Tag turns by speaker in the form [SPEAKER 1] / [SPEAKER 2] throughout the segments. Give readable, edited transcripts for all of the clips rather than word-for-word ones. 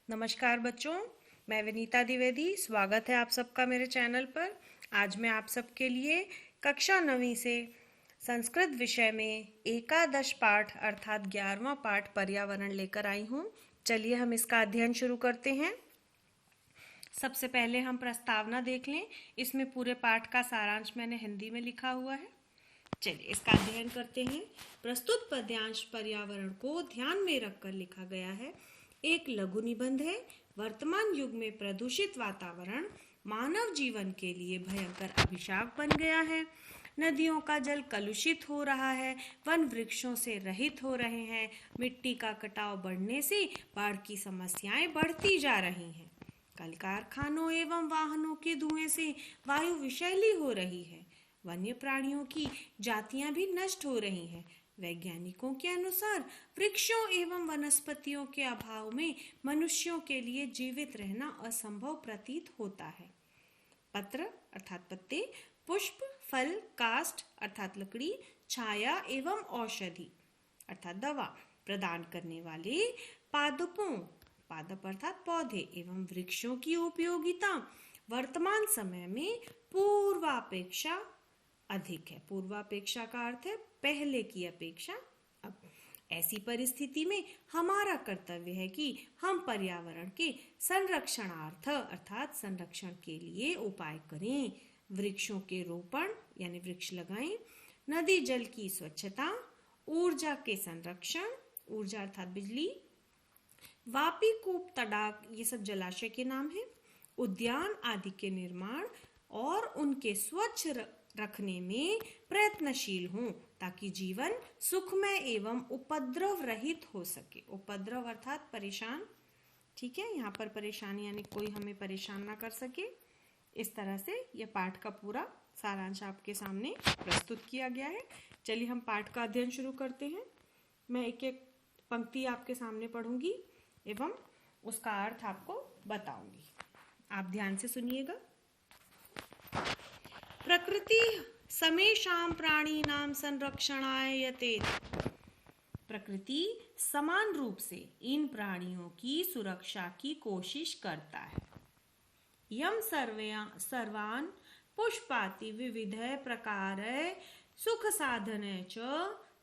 [SPEAKER 1] नमस्कार बच्चों, मैं विनीता द्विवेदी। स्वागत है आप सबका मेरे चैनल पर। आज मैं आप सबके लिए कक्षा 9वीं से संस्कृत विषय में एकादश पाठ अर्थात 11वां पाठ पर्यावरण लेकर आई हूँ। चलिए हम इसका अध्ययन शुरू करते हैं। सबसे पहले हम प्रस्तावना देख लें। इसमें पूरे पाठ का सारांश मैंने हिंदी में लिखा हुआ है। चलिए इसका अध्ययन करते हैं। प्रस्तुत पद्यांश पर्यावरण को ध्यान में रखकर लिखा गया है। एक लघु निबंध है। वर्तमान युग में प्रदूषित वातावरण मानव जीवन के लिए भयंकर अभिशाप बन गया है। नदियों का जल कलुषित हो रहा है, वन वृक्षों से रहित हो रहे हैं, मिट्टी का कटाव बढ़ने से बाढ़ की समस्याएं बढ़ती जा रही हैं। कल कारखानों एवं वाहनों के धुएं से वायु विषैली हो रही है। वन्य प्राणियों की जातियां भी नष्ट हो रही हैं। वैज्ञानिकों के अनुसार वृक्षों एवं वनस्पतियों के अभाव में मनुष्यों के लिए जीवित रहना असंभव प्रतीत होता है। पत्र अर्थात पत्ते, पुष्प, फल, काष्ठ अर्थात लकड़ी, छाया एवं औषधि अर्थात दवा प्रदान करने वाले पादपों, पादप अर्थात पौधे एवं वृक्षों की उपयोगिता वर्तमान समय में पूर्वापेक्षा अधिक है। पूर्वापेक्षा का अर्थ है पहले की अपेक्षा अब। ऐसी परिस्थिति में हमारा कर्तव्य है कि हम पर्यावरण के संरक्षणार्थ अर्थात संरक्षण के लिए उपाय करें। वृक्षों के रोपण यानी वृक्ष लगाएं, नदी जल की स्वच्छता, ऊर्जा के संरक्षण, ऊर्जा अर्थात बिजली, वापी, कूप, तड़ाग ये सब जलाशय के नाम हैं, उद्यान आदि के निर्माण और उनके स्वच्छ रखने में प्रयत्नशील हूँ ताकि जीवन सुखमय एवं उपद्रव रहित हो सके। उपद्रव अर्थात परेशान, ठीक है, यहाँ पर परेशान यानी कोई हमें परेशान ना कर सके। इस तरह से यह पाठ का पूरा सारांश आपके सामने प्रस्तुत किया गया है। चलिए हम पाठ का अध्ययन शुरू करते हैं। मैं एक एक पंक्ति आपके सामने पढ़ूंगी एवं उसका अर्थ आपको बताऊंगी। आप ध्यान से सुनिएगा। प्रकृति समेषां प्राणिनां संरक्षणाय यतेत। प्रकृति समान रूप से इन प्राणियों की सुरक्षा की कोशिश करता है। यम सर्वान् पुष्पाति विविध प्रकार सुख साधने च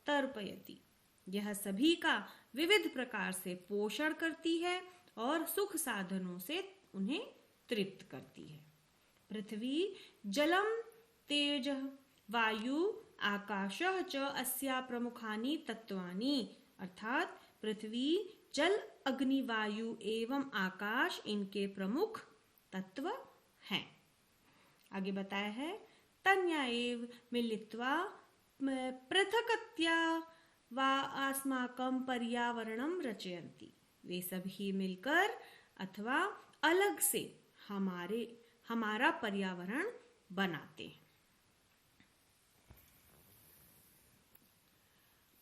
[SPEAKER 1] तर्पयति। यह सभी का विविध प्रकार से पोषण करती है और सुख साधनों से उन्हें तृप्त करती है। पृथ्वी जलम तेज वायु आकाशः च अस्या प्रमुखानि तत्वानि अर्थात पृथ्वी जल अग्नि वायु एवं आकाश इनके प्रमुख तत्व हैं। आगे बताया है तन्या एव मिलित्वा पृथकत्या वा अस्माकं पर्यावरणं रचयन्ति। वे सभी मिलकर अथवा अलग से हमारा पर्यावरण बनाते हैं।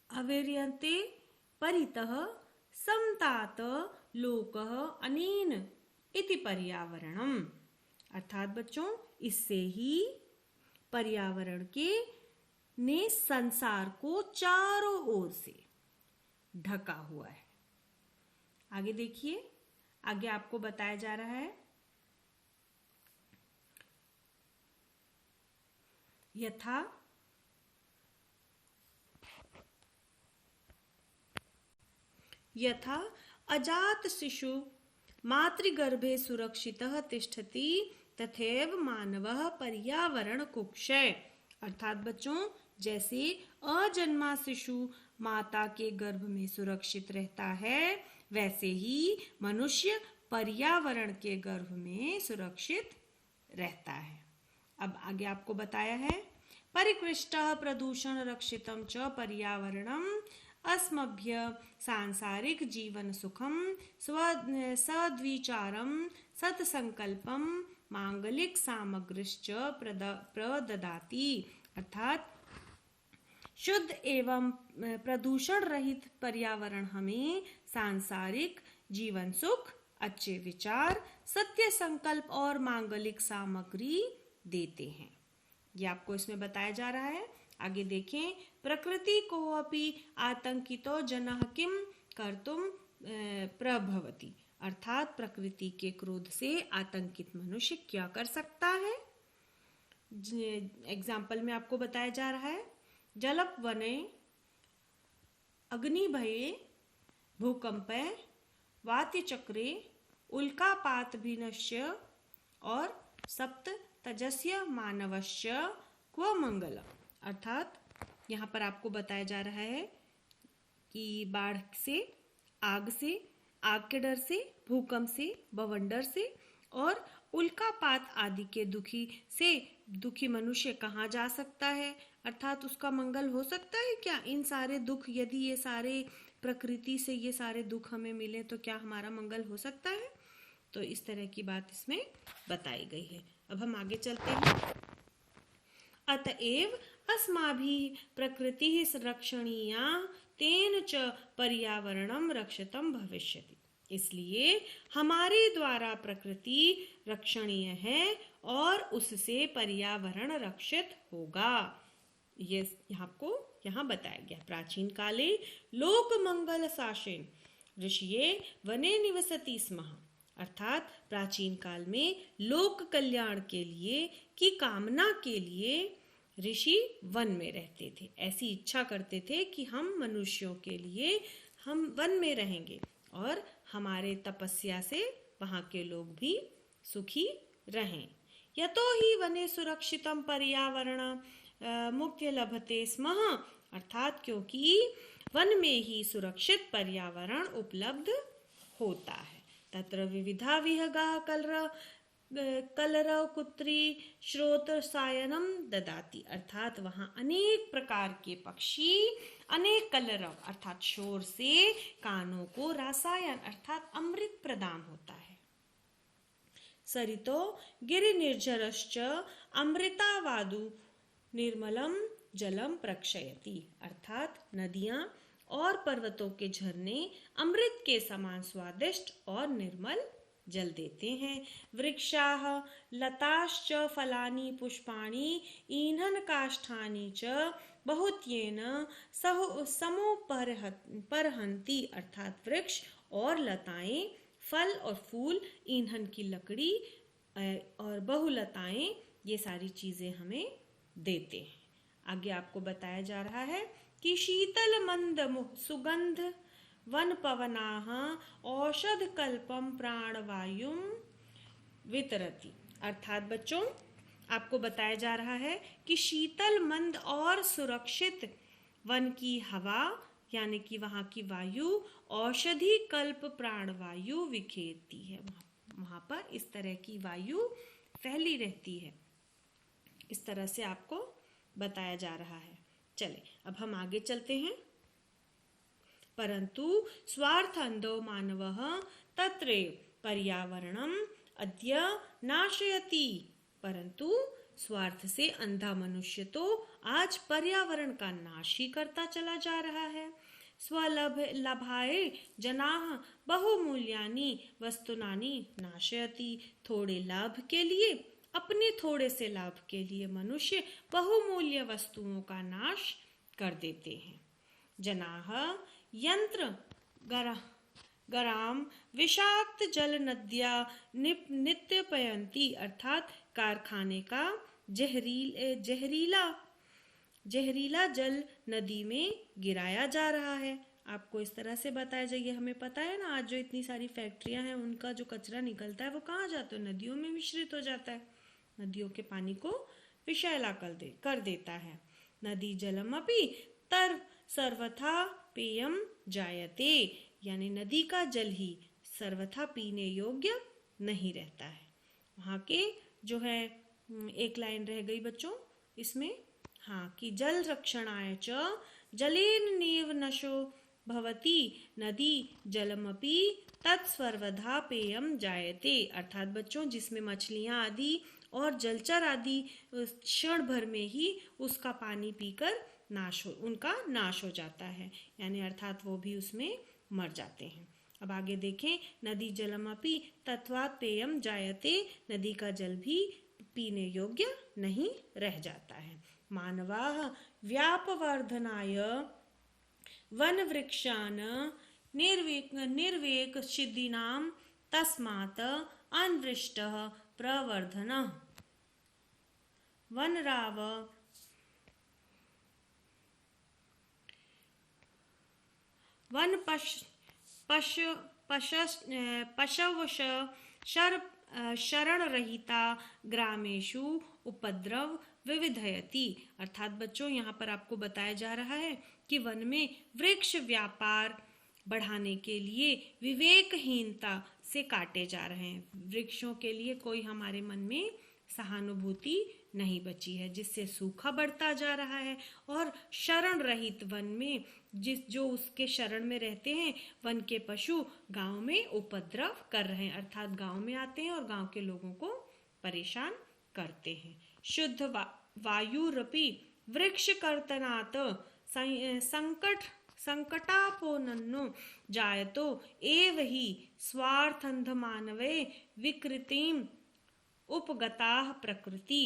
[SPEAKER 1] अविर्यन्ते परितः समतात लोकः अनेन इति पर्यावरणम् अर्थात बच्चों इससे ही पर्यावरण के ने संसार को चारों ओर से ढका हुआ है। आगे देखिए, आगे आपको बताया जा रहा है यथा अजात शिशु मातृगर्भे सुरक्षितः तिष्ठति तथैव मानवः पर्यावरण कुक्षय अर्थात बच्चों जैसे अजन्मा शिशु माता के गर्भ में सुरक्षित रहता है वैसे ही मनुष्य पर्यावरण के गर्भ में सुरक्षित रहता है। अब आगे आपको बताया है परिकृष्टः प्रदूषण रक्षितं च पर्यावरणम् अस्मभ्य सांसारिक जीवन सुखम सद्विचारम सत्संकल्पम मांगलिक सामग्रिश्च प्रददाति अर्थात शुद्ध एवं प्रदूषण रहित पर्यावरण हमें सांसारिक जीवन सुख, अच्छे विचार, सत्य संकल्प और मांगलिक सामग्री देते हैं। ये आपको इसमें बताया जा रहा है। आगे देखें प्रकृति को अपि आतंकितो जनः किम कर्तुम प्रभवति अर्थात प्रकृति के क्रोध से आतंकित मनुष्य क्या कर सकता है। एग्जाम्पल में आपको बताया जा रहा है, जलप वने अग्निभये भूकंपे वातिचक्रे उल्कापातभिनश्य और सप्त तजस्य मानवस्य क्व मंगलम। अर्थात यहाँ पर आपको बताया जा रहा है कि बाढ़ से, आग के डर से, भूकंप से, बवंडर से और उल्कापात आदि के दुखी मनुष्य कहाँ जा सकता है, अर्थात उसका मंगल हो सकता है क्या। इन सारे दुख, यदि ये सारे प्रकृति से ये सारे दुख हमें मिले तो क्या हमारा मंगल हो सकता है। तो इस तरह की बात इसमें बताई गई है। अब हम आगे चलते हैं। अतएव अस्माभिः प्रकृतिः रक्षणीया तेन च पर्यावरणं रक्षितं भविष्यति। इसलिए हमारे द्वारा प्रकृति रक्षणीय है और उससे पर्यावरण रक्षित होगा। ये यहाँ बताया गया। प्राचीन काले लोक मंगल शासेन ऋषिये वने निवसति स्म। अर्थात प्राचीन काल में लोक कल्याण के लिए की कामना के लिए ऋषि वन में रहते थे। ऐसी इच्छा करते थे कि हम मनुष्यों के लिए हम वन में रहेंगे और हमारे तपस्या से वहाँ के लोग भी सुखी रहें। यतो ही वने सुरक्षितम पर्यावरण मुक्ति लभते स्म। अर्थात क्योंकि वन में ही सुरक्षित पर्यावरण उपलब्ध होता है। तत्र विविधा विहगाः कलरव कुत्री श्रोत्रसायनम ददाति। अर्थात वहाँ अनेक प्रकार के पक्षी अनेक कलरव अर्थात शोर से कानों को रसायन अर्थात अमृत प्रदान होता है। सरितो गिरि निर्झरश्च अमृतावादु निर्मलम जलम प्रक्षयति। अर्थात नदियां और पर्वतों के झरने अमृत के समान स्वादिष्ट और निर्मल जल देते हैं। वृक्षाः लताश्च फलानि पुष्पाणि ईंधन काष्ठानि च बहुत्येन समुपरहन्ति। अर्थात वृक्ष और लताएं, फल और फूल, ईंधन की लकड़ी और बहुलताएं, ये सारी चीजें हमें देते हैं। आगे आपको बताया जा रहा है कि शीतल मंद सुगंध वन पवनाः औषध कल्पम प्राणवायुम वितरति। अर्थात बच्चों आपको बताया जा रहा है कि शीतल मंद और सुरक्षित वन की हवा यानी कि वहाँ की वायु औषधि कल्प प्राणवायु विखेरती है। वहाँ पर इस तरह की वायु फैली रहती है। इस तरह से आपको बताया जा रहा है। चले अब हम आगे चलते हैं। परंतु स्वार्थंधो मानवः तत्रैव पर्यावरणम् अद्य नाशयति। परंतु स्वार्थ से अंधा मनुष्य तो आज पर्यावरण का नाश ही करता चला जा रहा है। स्वलभाय जनाः बहुमूल्यानि वस्तुनानि नाशयति। थोड़े लाभ के लिए, अपने थोड़े से लाभ के लिए मनुष्य बहुमूल्य वस्तुओं का नाश कर देते हैं। जनाः यंत्र गराम विषाक्त जल नद्या नित्यपयंती। अर्थात कारखाने का जहरीला जल नदी में गिराया जा रहा है। आपको इस तरह से बताया जाइए। हमें पता है ना, आज जो इतनी सारी फैक्ट्रियां हैं उनका जो कचरा निकलता है वो कहाँ जाता है, नदियों में मिश्रित हो जाता है। नदियों के पानी को विषैला कर देता है। नदी जलमपि तर सर्वथा पेयम जायते। यानी नदी का जल ही सर्वथा पीने योग्य नहीं रहता है। वहाँ के जो है एक लाइन रह गई बच्चों इसमें, हाँ, कि जल रक्षणाय च जलेन नीव नशो भवति नदी जलमपि तत्सर्वधा पेयम जायते। अर्थात बच्चों जिसमें मछलियां आदि और जलचर आदि क्षण भर में ही उसका पानी पीकर उनका नाश हो जाता है, यानी अर्थात वो भी उसमें मर जाते हैं। अब आगे देखें, नदी जलमपि तत्वात् पेयम जायते। नदी का जल भी पीने योग्य नहीं रह जाता है। मानवाः व्यापवर्धनाय वन वृक्षान् निर्वेक सिद्धिनां तस्मात् अनवृष्टः प्रवर्धनः वनराव वन पशवश शरण रहिता ग्रामेषु उपद्रव विविधयति। अर्थात बच्चों, यहाँ पर आपको बताया जा रहा है कि वन में वृक्ष व्यापार बढ़ाने के लिए विवेकहीनता से काटे जा रहे हैं। वृक्षों के लिए कोई हमारे मन में सहानुभूति नहीं बची है, जिससे सूखा बढ़ता जा रहा है। और शरण रहित वन में जो उसके शरण में रहते हैं, वन के पशु गांव में उपद्रव कर रहे हैं, अर्थात गांव में आते हैं और गांव के लोगों को परेशान करते हैं। शुद्ध वायुरपि वृक्ष कर्तनात् संकटापोन्नो जायतो एव हि स्वार्थंध मानवे विकृतिम उपगताः प्रकृति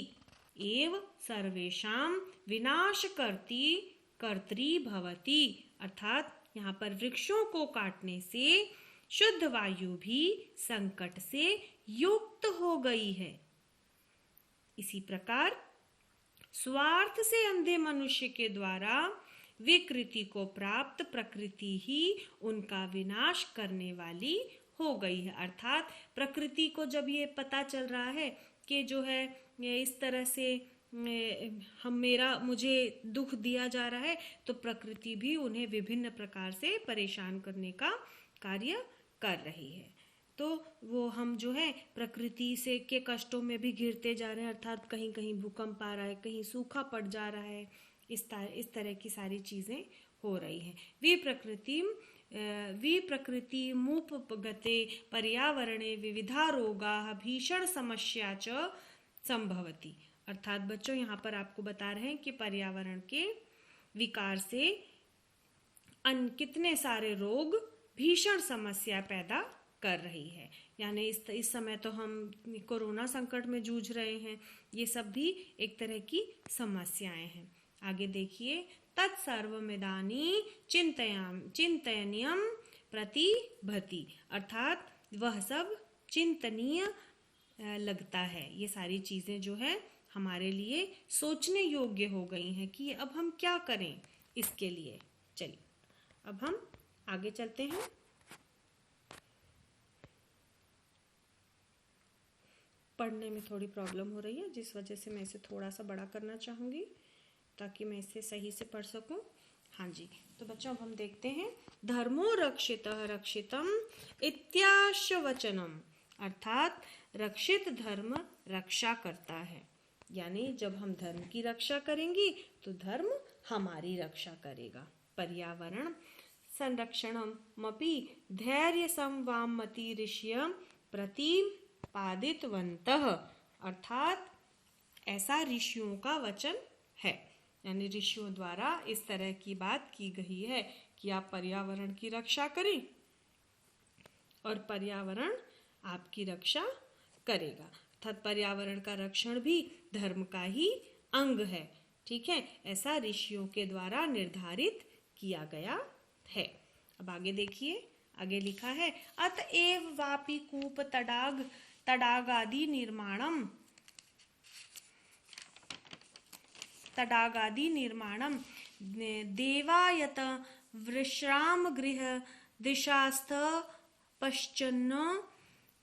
[SPEAKER 1] एव सर्वेषां विनाश कर्त्री भवति। अर्थात यहाँ पर वृक्षों को काटने से शुद्ध वायु भी संकट से युक्त हो गई है। इसी प्रकार स्वार्थ से अंधे मनुष्य के द्वारा विकृति को प्राप्त प्रकृति ही उनका विनाश करने वाली हो गई है। अर्थात प्रकृति को जब ये पता चल रहा है कि जो है इस तरह से मुझे दुख दिया जा रहा है, तो प्रकृति भी उन्हें विभिन्न प्रकार से परेशान करने का कार्य कर रही है। तो वो हम जो है प्रकृति से के कष्टों में भी घिरते जा रहे हैं। अर्थात कहीं कहीं भूकंप आ रहा है, कहीं सूखा पड़ जा रहा है, इस तरह की सारी चीजें हो रही हैं। विप्रकृति मुपगते पर्यावरणे विविधा रोगाः भीषण समस्या च संभवति। अर्थात बच्चों, यहाँ पर आपको बता रहे हैं कि पर्यावरण के विकार से कितने सारे रोग भीषण समस्या पैदा कर रही है। यानी इस समय तो हम कोरोना संकट में जूझ रहे हैं, ये सब भी एक तरह की समस्याएं हैं। आगे देखिए, तत्सर्वमिदानी चिंतनीयम प्रतिभति। अर्थात वह सब चिंतनीय लगता है। ये सारी चीजें जो है हमारे लिए सोचने योग्य हो गई हैं कि अब हम क्या करें इसके लिए। चलिए अब हम आगे चलते हैं। पढ़ने में थोड़ी प्रॉब्लम हो रही है, जिस वजह से मैं इसे थोड़ा सा बड़ा करना चाहूँगी ताकि मैं इसे सही से पढ़ सकूं। हाँ जी, तो बच्चों अब हम देखते हैं, धर्मो रक्षितः रक्षितम इत्याशवचनम। अर्थात रक्षित धर्म रक्षा करता है। यानी जब हम धर्म की रक्षा करेंगे तो धर्म हमारी रक्षा करेगा। पर्यावरण संरक्षणमपि धैर्य संवामति ऋषियं प्रतिपादितवन्तः। अर्थात ऐसा ऋषियों का वचन है, यानी ऋषियों द्वारा इस तरह की बात की गई है कि आप पर्यावरण की रक्षा करें और पर्यावरण आपकी रक्षा करेगा। अर्थात पर्यावरण का रक्षण भी धर्म का ही अंग है। ठीक है, ऐसा ऋषियों के द्वारा निर्धारित किया गया है। अब आगे देखिए, आगे लिखा है, अतएव वापि कूप तडागादि निर्माणम देवायत विश्राम गृह दिशास्थ पश्चन्न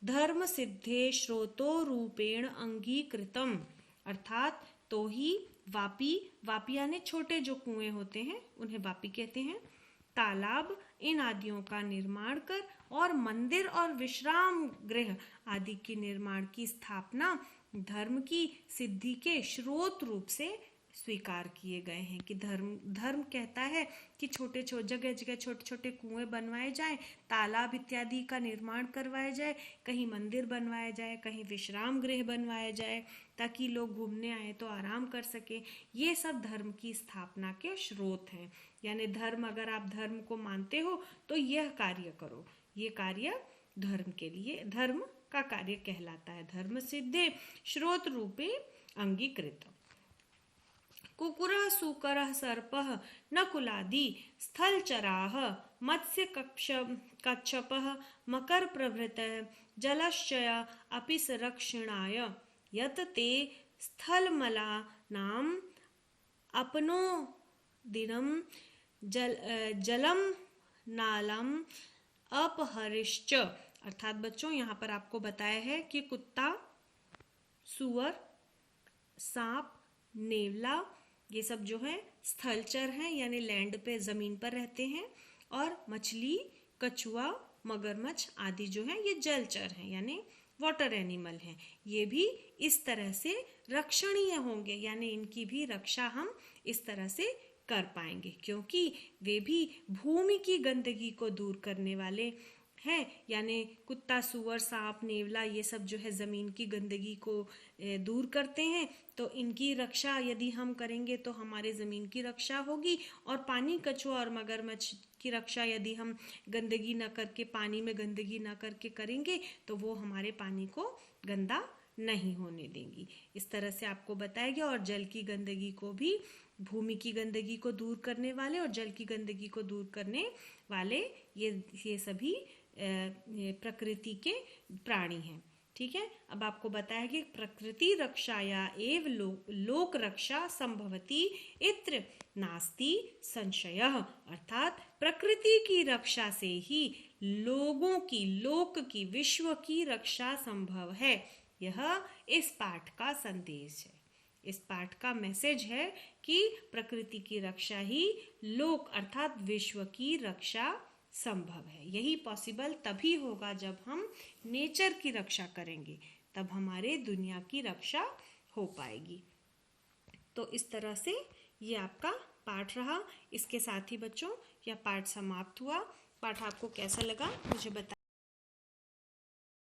[SPEAKER 1] धर्म सिद्धे श्रोतो रूपेण अंगीकृतम। अर्थात तो ही वापी यानी छोटे जो कुएं होते हैं उन्हें वापी कहते हैं, तालाब इन आदियों का निर्माण कर और मंदिर और विश्राम गृह आदि के निर्माण की स्थापना धर्म की सिद्धि के स्रोत रूप से स्वीकार किए गए हैं। कि धर्म कहता है कि जगह जगह छोटे छोटे कुएं बनवाए जाएं, तालाब इत्यादि का निर्माण करवाया जाए, कहीं मंदिर बनवाया जाए, कहीं विश्राम गृह बनवाया जाए, ताकि लोग घूमने आए तो आराम कर सके। ये सब धर्म की स्थापना के स्रोत हैं। यानी धर्म, अगर आप धर्म को मानते हो तो यह कार्य करो, ये कार्य धर्म के लिए धर्म का कार्य कहलाता है। धर्म सिद्धे स्रोत रूपे अंगीकृत। कुकुरः सूकरः सर्पः नकुलादि स्थलचराः मत्स्य कच्छपः मकर प्रभृतः जलश्चय अपि संरक्षणाय यत् ते स्थलमलानाम् अपनो दिनं जलम नालम अपहरिश्च। अर्थात बच्चों यहाँ पर आपको बताया है कि कुत्ता, सुअर, सांप, नेवला ये सब जो है स्थलचर हैं, यानी लैंड पे जमीन पर रहते हैं, और मछली, कछुआ, मगरमच्छ आदि जो हैं ये जलचर हैं, यानी वाटर एनिमल हैं। ये भी इस तरह से रक्षणीय होंगे, यानी इनकी भी रक्षा हम इस तरह से कर पाएंगे, क्योंकि वे भी भूमि की गंदगी को दूर करने वाले हैं। यानी कुत्ता, सुअर, सांप, नेवला ये सब जो है जमीन की गंदगी को दूर करते हैं, तो इनकी रक्षा यदि हम करेंगे तो हमारे जमीन की रक्षा होगी। और पानी, कछुआ और मगरमच्छ की रक्षा यदि हम गंदगी न करके, पानी में गंदगी न करके करेंगे तो वो हमारे पानी को गंदा नहीं होने देंगी। इस तरह से आपको बताया गया। और जल की गंदगी को भी, भूमि की गंदगी को दूर करने वाले और जल की गंदगी को दूर करने वाले ये सभी प्रकृति के प्राणी हैं। ठीक है, अब आपको बताया कि प्रकृति रक्षाया एव लोक रक्षा संभवती इत्र नास्ति संशयः। अर्थात प्रकृति की रक्षा से ही लोगों की, लोक की, विश्व की रक्षा संभव है। यह इस पाठ का संदेश है, इस पाठ का मैसेज है कि प्रकृति की रक्षा ही लोक अर्थात विश्व की रक्षा संभव है। यही पॉसिबल तभी होगा जब हम नेचर की रक्षा करेंगे, तब हमारे दुनिया की रक्षा हो पाएगी। तो इस तरह से ये आपका पाठ रहा। इसके साथ ही बच्चों यह पाठ समाप्त हुआ। पाठ आपको कैसा लगा मुझे बताइए।